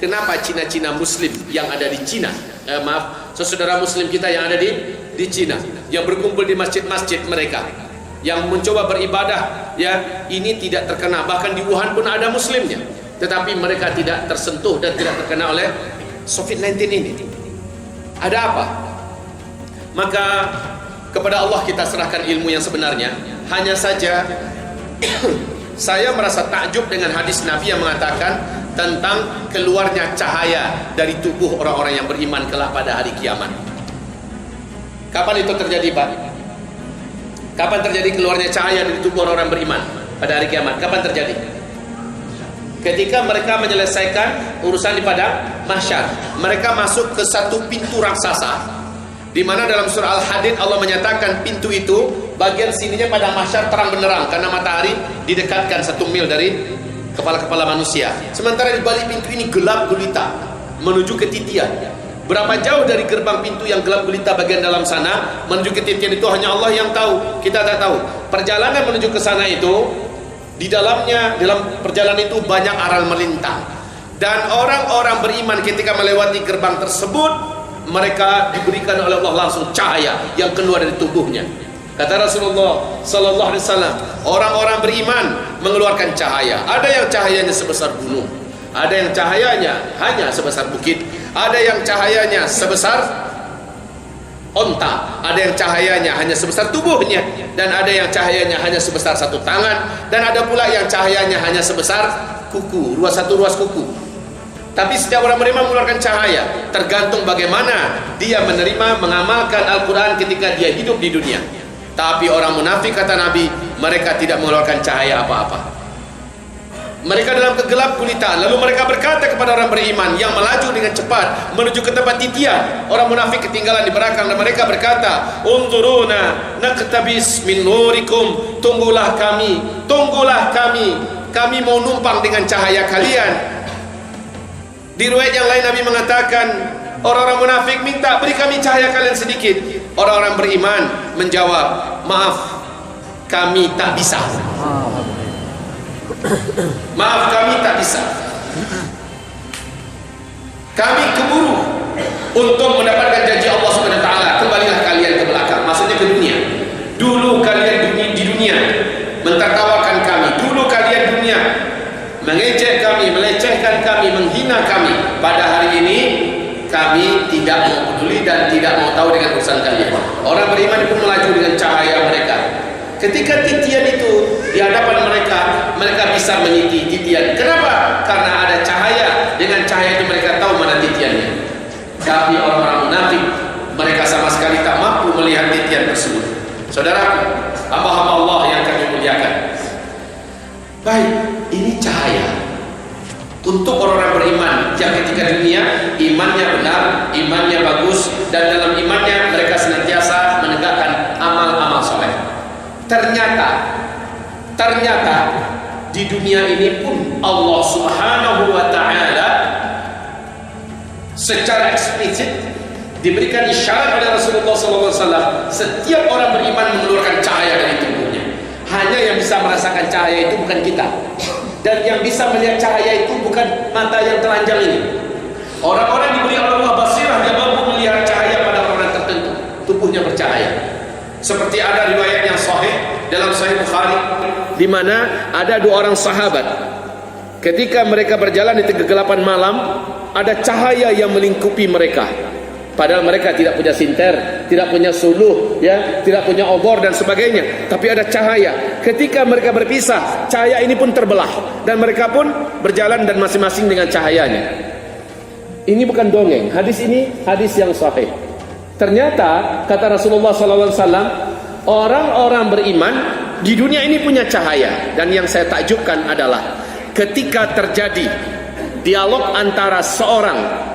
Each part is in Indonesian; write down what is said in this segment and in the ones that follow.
Kenapa Cina-Cina Muslim yang ada di Cina, saudara Muslim kita yang ada di Cina, yang berkumpul di masjid-masjid mereka, yang mencoba beribadah, ya, ini tidak terkena. Bahkan di Wuhan pun ada Muslimnya, tetapi mereka tidak tersentuh dan tidak terkena oleh COVID-19 ini. Ada apa? Maka kepada Allah kita serahkan ilmu yang sebenarnya. Hanya saja saya merasa takjub dengan hadis Nabi yang mengatakan tentang keluarnya cahaya dari tubuh orang-orang yang beriman kelak pada hari kiamat. Kapan itu terjadi, Pak? Kapan terjadi keluarnya cahaya dari tubuh orang-orang beriman pada hari kiamat? Kapan terjadi? Ketika mereka menyelesaikan urusan di padang mahsyar, mereka masuk ke satu pintu raksasa, di mana dalam surah Al-Hadid Allah menyatakan pintu itu bagian sininya padang mahsyar terang benderang karena matahari didekatkan 1 mil dari kepala-kepala manusia. Sementara di balik pintu ini gelap gulita menuju ke titian. Berapa jauh dari gerbang pintu yang gelap gulita bagian dalam sana menuju ke titian itu hanya Allah yang tahu. Kita tak tahu. Perjalanan menuju ke sana itu, di dalamnya, dalam perjalanan itu banyak aral melintang. Dan orang-orang beriman ketika melewati gerbang tersebut, mereka diberikan oleh Allah langsung cahaya yang keluar dari tubuhnya. Kata Rasulullah sallallahu alaihi wasallam, orang-orang beriman mengeluarkan cahaya. Ada yang cahayanya sebesar gunung, ada yang cahayanya hanya sebesar bukit, ada yang cahayanya sebesar onta, ada yang cahayanya hanya sebesar tubuhnya, dan ada yang cahayanya hanya sebesar 1 tangan, dan ada pula yang cahayanya hanya sebesar kuku, satu ruas kuku. Tapi setiap orang beriman mengeluarkan cahaya, tergantung bagaimana dia menerima, mengamalkan Al-Quran ketika dia hidup di dunia. Tapi orang munafik, kata Nabi, mereka tidak mengeluarkan cahaya apa-apa. Mereka dalam kegelap gulitaan. Lalu mereka berkata kepada orang beriman yang melaju dengan cepat menuju ke tempat titian. Orang munafik ketinggalan di belakang dan mereka berkata, "Unzuruna naqtabis min nurikum." Tunggulah kami, tunggulah kami. Kami mau numpang dengan cahaya kalian. Di riwayat yang lain Nabi mengatakan, orang-orang munafik minta, beri kami cahaya kalian sedikit. Orang-orang beriman menjawab, maaf, kami tak bisa. Maaf, kami tak bisa. Kami keburu untuk mendapatkan janji Allah Subhanahu wa taala. Kembalilah kalian ke belakang, maksudnya ke dunia. Dulu kalian di dunia mentertawakan kami. Dulu kalian dunia mengejek kami, melecehkan kami, menghina kami. Pada hari ini kami tidak mau peduli dan tidak mau tahu dengan urusan kalian. Orang beriman pun melaju dengan cahaya mereka. Ketika titian itu di hadapan mereka, mereka bisa meniti titian. Kenapa? Karena ada cahaya. Dengan cahaya itu mereka tahu mana titiannya. Tapi orang-orang munafik, mereka sama sekali tak mampu melihat titian tersebut. Saudara, hamba-hamba Allah yang kami muliakan. Baik, ini cahaya untuk orang-orang beriman yang ketika dunia imannya benar, imannya bagus, dan dalam imannya mereka senantiasa menegakkan amal-amal soleh. Ternyata di dunia ini pun Allah Subhanahu wa ta'ala secara eksplisit diberikan isyarat oleh Rasulullah SAW. Setiap orang beriman mengeluarkan cahaya dari tubuhnya. Hanya yang bisa merasakan cahaya itu bukan kita, dan yang bisa melihat cahaya itu bukan mata yang telanjang ini. Orang-orang diberi oleh Allah basirah, dia mampu melihat cahaya pada orang tertentu, tubuhnya bercahaya. Seperti ada riwayat yang sahih dalam Sahih Bukhari, di mana ada 2 orang sahabat. Ketika mereka berjalan di kegelapan malam, ada cahaya yang melingkupi mereka. Padahal mereka tidak punya sinter, tidak punya suluh, ya, tidak punya obor dan sebagainya. Tapi ada cahaya. Ketika mereka berpisah, cahaya ini pun terbelah dan mereka pun berjalan dan masing-masing dengan cahayanya. Ini bukan dongeng. Hadis ini hadis yang sahih. Ternyata kata Rasulullah SAW, orang-orang beriman di dunia ini punya cahaya. Dan yang saya takjubkan adalah ketika terjadi dialog antara seorang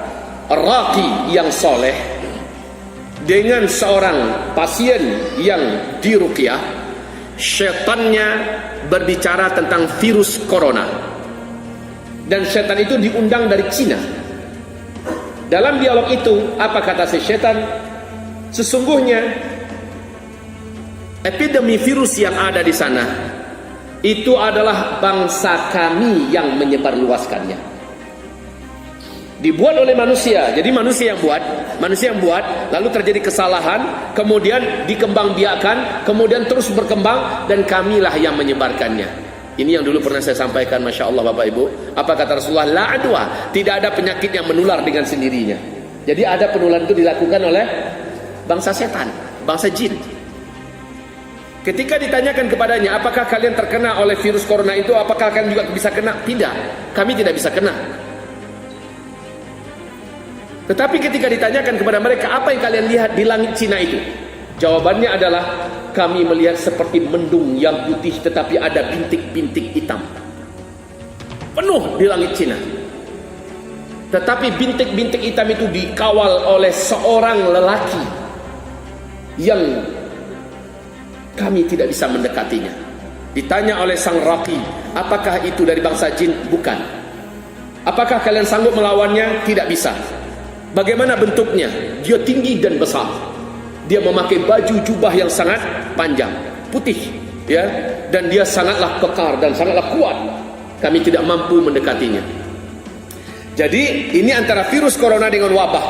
raqi yang soleh dengan seorang pasien yang diruqyah, setannya berbicara tentang virus corona, dan setan itu diundang dari Cina. Dalam dialog itu apa kata si setan? Sesungguhnya epidemi virus yang ada di sana itu adalah bangsa kami yang menyebarluaskannya. Dibuat oleh manusia. Jadi manusia yang buat, lalu terjadi kesalahan, kemudian dikembangbiakkan, kemudian terus berkembang, dan kamilah yang menyebarkannya. Ini yang dulu pernah saya sampaikan, Masya Allah Bapak Ibu. Apa kata Rasulullah? La adwa, tidak ada penyakit yang menular dengan sendirinya. Jadi ada penularan itu dilakukan oleh bangsa setan, bangsa jin. Ketika ditanyakan kepadanya, apakah kalian terkena oleh virus corona itu? Apakah kalian juga bisa kena? Tidak, kami tidak bisa kena. Tetapi ketika ditanyakan kepada mereka, apa yang kalian lihat di langit Cina itu? Jawabannya adalah, kami melihat seperti mendung yang putih tetapi ada bintik-bintik hitam. Penuh di langit Cina. Tetapi bintik-bintik hitam itu dikawal oleh seorang lelaki yang kami tidak bisa mendekatinya. Ditanya oleh sang raqi, apakah itu dari bangsa jin? Bukan. Apakah kalian sanggup melawannya? Tidak bisa. Bagaimana bentuknya? Dia tinggi dan besar. Dia memakai baju jubah yang sangat panjang, putih, ya, dan dia sangatlah kekar dan sangatlah kuat. Kami tidak mampu mendekatinya. Jadi ini antara virus corona dengan wabah.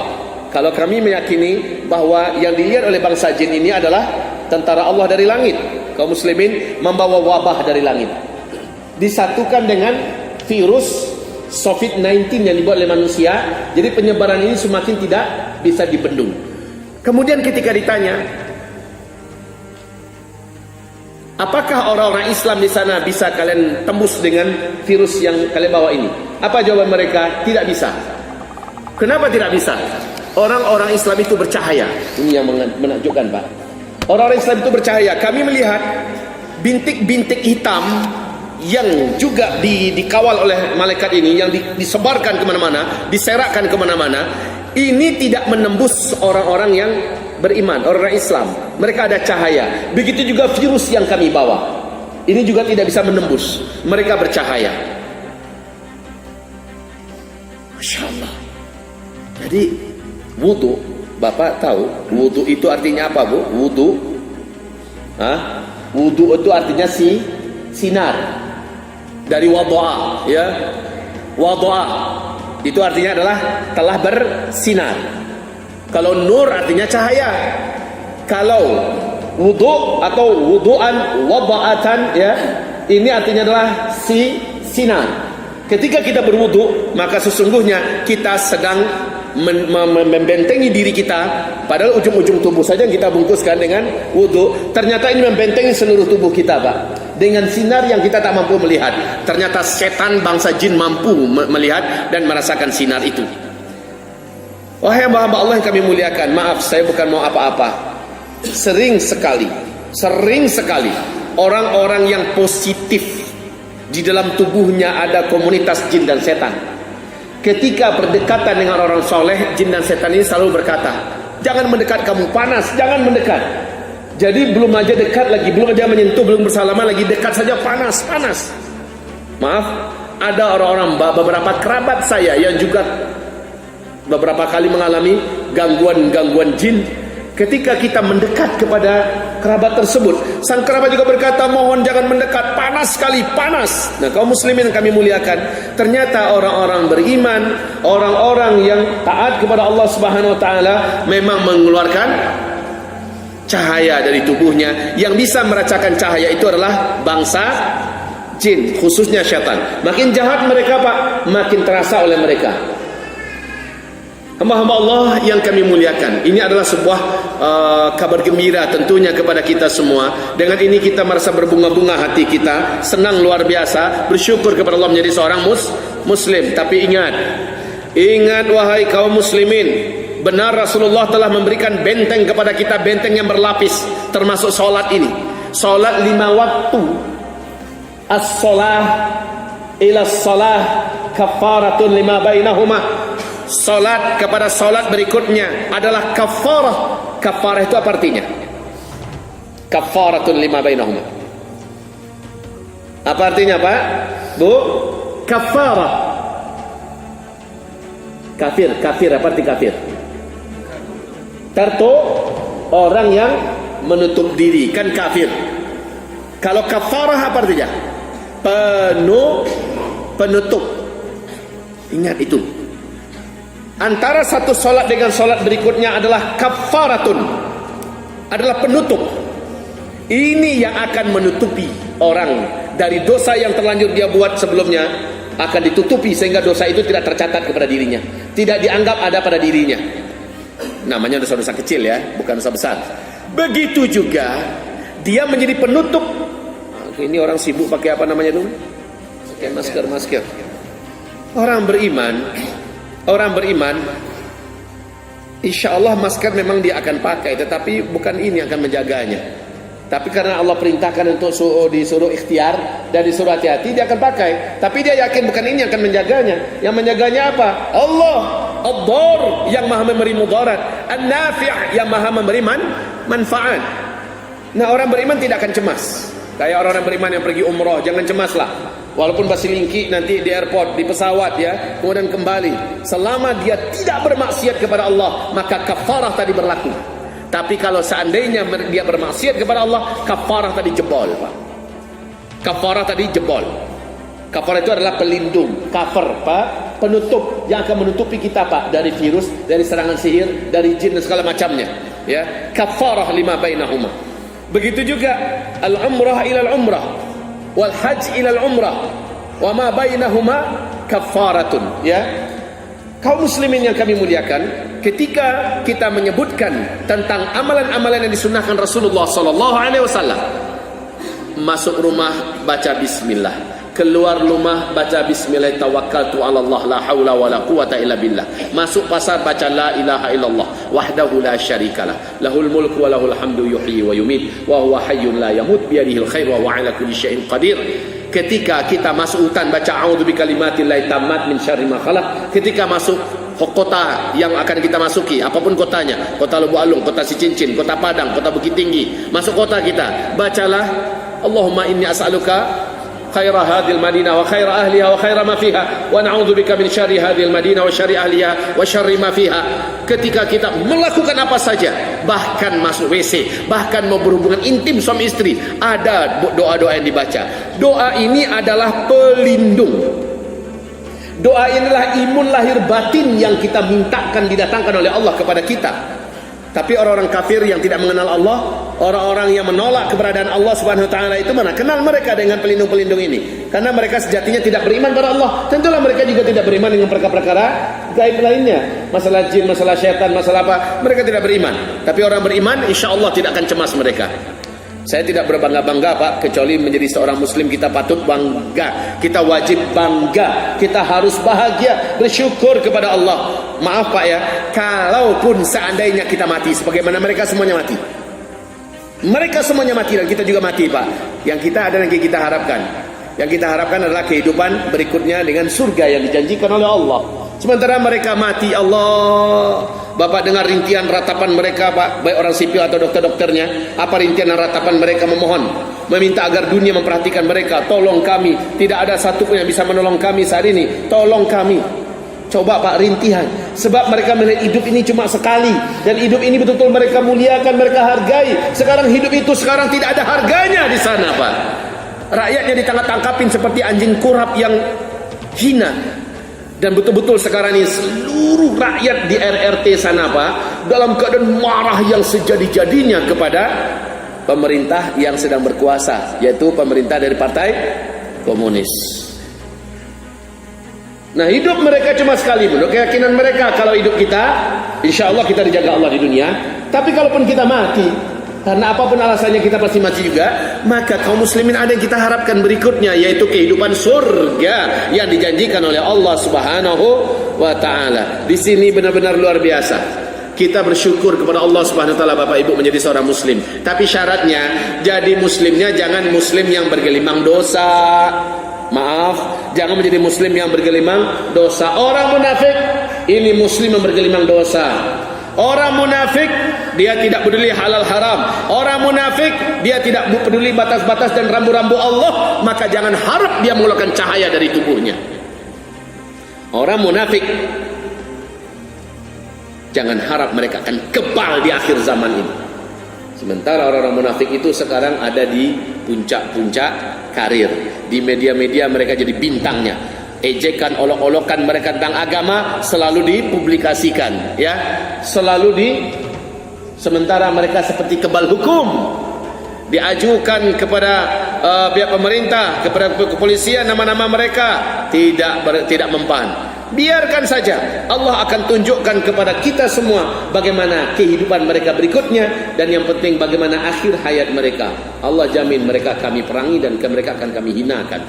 Kalau kami meyakini bahwa yang dilihat oleh bangsa jin ini adalah tentara Allah dari langit. Kaum muslimin membawa wabah dari langit, disatukan dengan virus COVID-19 yang dibuat oleh manusia. Jadi penyebaran ini semakin tidak bisa dibendung. Kemudian ketika ditanya, apakah orang-orang Islam di sana bisa kalian tembus dengan virus yang kalian bawa ini? Apa jawaban mereka? Tidak bisa. Kenapa tidak bisa? Orang-orang Islam itu bercahaya. Ini yang menakjubkan, Pak. Orang-orang Islam itu bercahaya. Kami melihat bintik-bintik hitam yang juga dikawal oleh malaikat ini, yang disebarkan kemana-mana, diserakkan kemana-mana. Ini tidak menembus orang-orang yang beriman, orang-orang Islam. Mereka ada cahaya. Begitu juga virus yang kami bawa, ini juga tidak bisa menembus. Mereka bercahaya. Masya Allah. Jadi wudu, Bapak tahu wudu itu artinya apa, Bu? Wudu, wudu itu artinya sinar. Dari wadu'a, ya, wadu'a itu artinya adalah telah bersinar. Kalau nur artinya cahaya. Kalau wudu atau wudu'an wada'atan, ya, ini artinya adalah sinar. Ketika kita berwudu, maka sesungguhnya kita sedang membentengi diri kita. Padahal ujung-ujung tubuh saja yang kita bungkuskan dengan wudu, ternyata ini membentengi seluruh tubuh kita, Pak, dengan sinar yang kita tak mampu melihat. Ternyata setan bangsa jin mampu melihat dan merasakan sinar itu. Wahai hamba-hamba Allah yang kami muliakan, maaf saya bukan mau apa-apa. Sering sekali orang-orang yang positif di dalam tubuhnya ada komunitas jin dan setan. Ketika berdekatan dengan orang soleh, jin dan setan ini selalu berkata, jangan mendekat kamu, panas, jangan mendekat. Jadi belum aja dekat lagi, belum aja menyentuh, belum bersalaman lagi, dekat saja panas. Maaf, ada orang-orang, beberapa kerabat saya yang juga beberapa kali mengalami gangguan jin. Ketika kita mendekat kepada kerabat tersebut, sang kerabat juga berkata, mohon jangan mendekat, panas sekali, panas. Nah, kaum muslimin yang kami muliakan, ternyata orang-orang beriman, orang-orang yang taat kepada Allah Subhanahu wa taala memang mengeluarkan cahaya dari tubuhnya. Yang bisa merasakan cahaya itu adalah bangsa jin, khususnya syaitan. Makin jahat mereka, Pak, makin terasa oleh mereka. Hamba-hamba Allah yang kami muliakan, ini adalah sebuah kabar gembira tentunya kepada kita semua. Dengan ini kita merasa berbunga-bunga hati kita, senang luar biasa, bersyukur kepada Allah menjadi seorang muslim. Tapi ingat wahai kaum muslimin, benar Rasulullah telah memberikan benteng kepada kita, benteng yang berlapis, termasuk solat ini. Solat 5 waktu. As-solah ila as-solah kafaratun lima bainahuma. Solat kepada solat berikutnya adalah kafarah. Kafarah itu apa artinya? Kafaratun lima bainahuma. Apa artinya, Pak? Bu? Kafarah. Kafir apa arti kafir? Tarto, orang yang menutup diri, kan kafir. Kalau kafarah apa artinya? Penutup. Ingat itu. Antara satu solat dengan solat berikutnya adalah kafaratun, adalah penutup. Ini yang akan menutupi orang dari dosa yang terlanjur dia buat sebelumnya, akan ditutupi sehingga dosa itu tidak tercatat kepada dirinya, tidak dianggap ada pada dirinya. Namanya dosa-dosa kecil ya, bukan dosa besar. Begitu juga dia menjadi penutup. Ini orang sibuk pakai apa namanya itu? Pakai masker. Orang beriman, insya Allah masker memang dia akan pakai, tetapi bukan ini yang akan menjaganya. Tapi karena Allah perintahkan untuk disuruh ikhtiar dan disuruh hati-hati, dia akan pakai. Tapi dia yakin bukan ini yang akan menjaganya. Yang menjaganya apa? Allah, Ad-Dar yang maha memberi mudarat, An-Nafi' yang maha memberi manfaat. Nah, orang beriman tidak akan cemas. Kayak orang-orang beriman yang pergi umrah, jangan cemaslah. Walaupun masih lingki nanti di airport, di pesawat ya, kemudian kembali. Selama dia tidak bermaksiat kepada Allah, maka kafarah tadi berlaku. Tapi kalau seandainya dia bermaksiat kepada Allah, kafarah tadi jebol, Pak. Kafarah tadi jebol. Kafarah itu adalah pelindung, cover, Pak, penutup yang akan menutupi kita, Pak, dari virus, dari serangan sihir, dari jin dan segala macamnya. Ya, kafarah lima bainahuma. Begitu juga al-umrah ila al-umrah wal hajj ila al-umrah wa ma bainahuma kafaratun. Ya, kaum muslimin yang kami muliakan, ketika kita menyebutkan tentang amalan-amalan yang disunnahkan Rasulullah sallallahu alaihi wasallam, masuk rumah baca bismillah, keluar rumah baca bismillah, tawakkaltu 'ala Allah la haula wala quwata illa billah. Masuk pasar baca la ilaha illallah wahdahu la syarikalah, lahul mulku wa lahul hamdu yuhyi wa yumiit wa huwa hayyun la yamut bi yadihil khair wa huwa 'ala kulli syai'in qadir. Ketika kita masuk hutan baca a'udzu bikalimatillahi tammat min syarri ma khalaq. Ketika masuk kota yang akan kita masuki, apapun kotanya, kota Lubuk Alung, kota Sicincin, kota Padang, kota Bukit Tinggi, masuk kota kita, bacalah Allahumma inni as'aluka khaira hadhil madinah wa khaira ahliha wa khaira ma fiha wa na'udzubika min syarri hadhil madinah wa syarri ahliha wa syarri ma fiha. Ketika kita melakukan apa saja, bahkan masuk WC, bahkan mau berhubungan intim suami istri, ada doa-doa yang dibaca. Doa ini adalah pelindung. Doa inilah imun lahir batin yang kita mintakan didatangkan oleh Allah kepada kita. Tapi orang-orang kafir yang tidak mengenal Allah, orang-orang yang menolak keberadaan Allah Subhanahu wa taala itu mana kenal mereka dengan pelindung-pelindung ini? Karena mereka sejatinya tidak beriman pada Allah. Tentulah mereka juga tidak beriman dengan perkara-perkara gaib lainnya. Masalah jin, masalah syaitan, masalah apa, mereka tidak beriman. Tapi orang beriman insya Allah tidak akan cemas mereka. Saya tidak berbangga-bangga, Pak, kecuali menjadi seorang muslim kita patut bangga, kita wajib bangga, kita harus bahagia, bersyukur kepada Allah. Maaf, Pak, ya, kalaupun seandainya kita mati sebagaimana mereka semuanya mati, mereka semuanya mati dan kita juga mati, Pak, yang kita ada, yang kita harapkan, adalah kehidupan berikutnya dengan surga yang dijanjikan oleh Allah. Sementara mereka mati, Allah, Bapak dengar rintihan ratapan mereka, Pak, baik orang sipil atau dokter-dokternya. Apa rintihan dan ratapan mereka? Memohon, meminta agar dunia memperhatikan mereka. Tolong kami, tidak ada satu pun yang bisa menolong kami saat ini. Tolong kami. Coba, Pak, rintihan. Sebab mereka melihat hidup ini cuma sekali, dan hidup ini betul-betul mereka muliakan, mereka hargai. Sekarang hidup itu sekarang tidak ada harganya di sana, Pak. Rakyatnya ditangkap-tangkapin seperti anjing kurap yang hina. Dan betul-betul sekarang ini seluruh rakyat di RRT sana, Pak, dalam keadaan marah yang sejadi-jadinya kepada pemerintah yang sedang berkuasa, yaitu pemerintah dari Partai Komunis. Nah, hidup mereka cuma sekali. Menurut keyakinan mereka, kalau hidup kita, insya Allah kita dijaga Allah di dunia. Tapi kalaupun kita mati, karena apapun alasannya kita pasti mati juga, maka kaum muslimin ada yang kita harapkan berikutnya, yaitu kehidupan surga yang dijanjikan oleh Allah Subhanahu wa taala. Di sini benar-benar luar biasa. Kita bersyukur kepada Allah Subhanahu wa taala, Bapak Ibu, menjadi seorang muslim. Tapi syaratnya, jadi muslimnya jangan muslim yang bergelimang dosa. Maaf, jangan menjadi muslim yang bergelimang dosa. Orang munafik ini muslim yang bergelimang dosa. Orang munafik dia tidak peduli halal haram. Orang munafik dia tidak peduli batas-batas dan rambu-rambu Allah, maka jangan harap dia mengeluarkan cahaya dari tubuhnya. Orang munafik, jangan harap mereka akan kebal di akhir zaman ini. Sementara orang-orang munafik itu sekarang ada di puncak-puncak karir. Di media-media mereka jadi bintangnya. ejekan, olok-olokan mereka tentang agama selalu dipublikasikan, ya, sementara mereka seperti kebal hukum, diajukan kepada pihak pemerintah, kepada kepolisian, nama-nama mereka tidak mempan. Biarkan saja, Allah akan tunjukkan kepada kita semua bagaimana kehidupan mereka berikutnya, dan yang penting bagaimana akhir hayat mereka. Allah jamin mereka kami perangi dan mereka akan kami hinakan.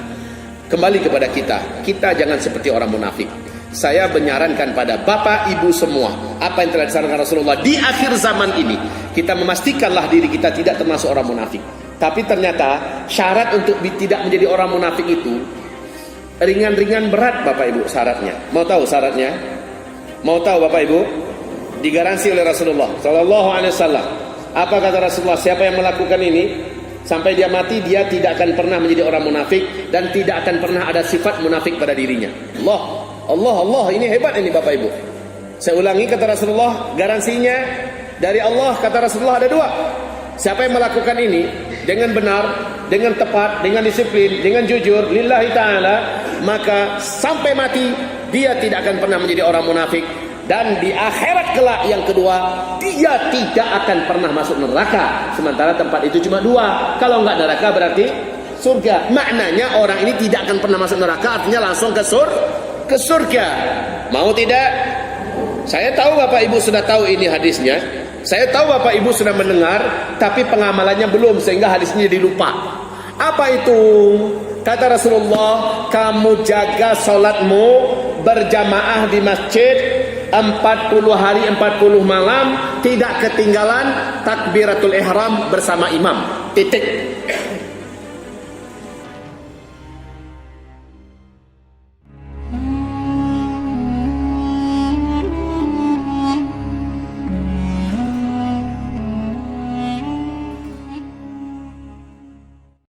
Kembali kepada kita jangan seperti orang munafik. Saya menyarankan pada bapak ibu semua, apa yang telah disarankan Rasulullah di akhir zaman ini, kita memastikanlah diri kita tidak termasuk orang munafik. Tapi ternyata syarat untuk tidak menjadi orang munafik itu ringan-ringan berat, bapak ibu, syaratnya. Mau tahu syaratnya? Mau tahu bapak ibu? Digaransi oleh Rasulullah sallallahu alaihi wasallam. Apa kata Rasulullah? Siapa yang melakukan ini sampai dia mati, dia tidak akan pernah menjadi orang munafik dan tidak akan pernah ada sifat munafik pada dirinya. Allah, ini hebat ini bapak ibu. Saya ulangi, kata Rasulullah, garansinya dari Allah, kata Rasulullah, ada dua. Siapa yang melakukan ini dengan benar, dengan tepat, dengan disiplin, dengan jujur lillahi ta'ala, maka sampai mati dia tidak akan pernah menjadi orang munafik. Dan di akhirat kelak yang kedua, dia tidak akan pernah masuk neraka. Sementara tempat itu cuma dua. Kalau enggak neraka berarti surga. Maknanya orang ini tidak akan pernah masuk neraka, artinya langsung ke surga. Mau tidak? Saya tahu bapak ibu sudah tahu ini hadisnya. Saya tahu bapak ibu sudah mendengar, tapi pengamalannya belum, sehingga hadisnya jadi lupa. Apa itu? Kata Rasulullah, kamu jaga salatmu berjamaah di masjid 40 hari 40 malam, tidak ketinggalan takbiratul ihram bersama imam. Titik.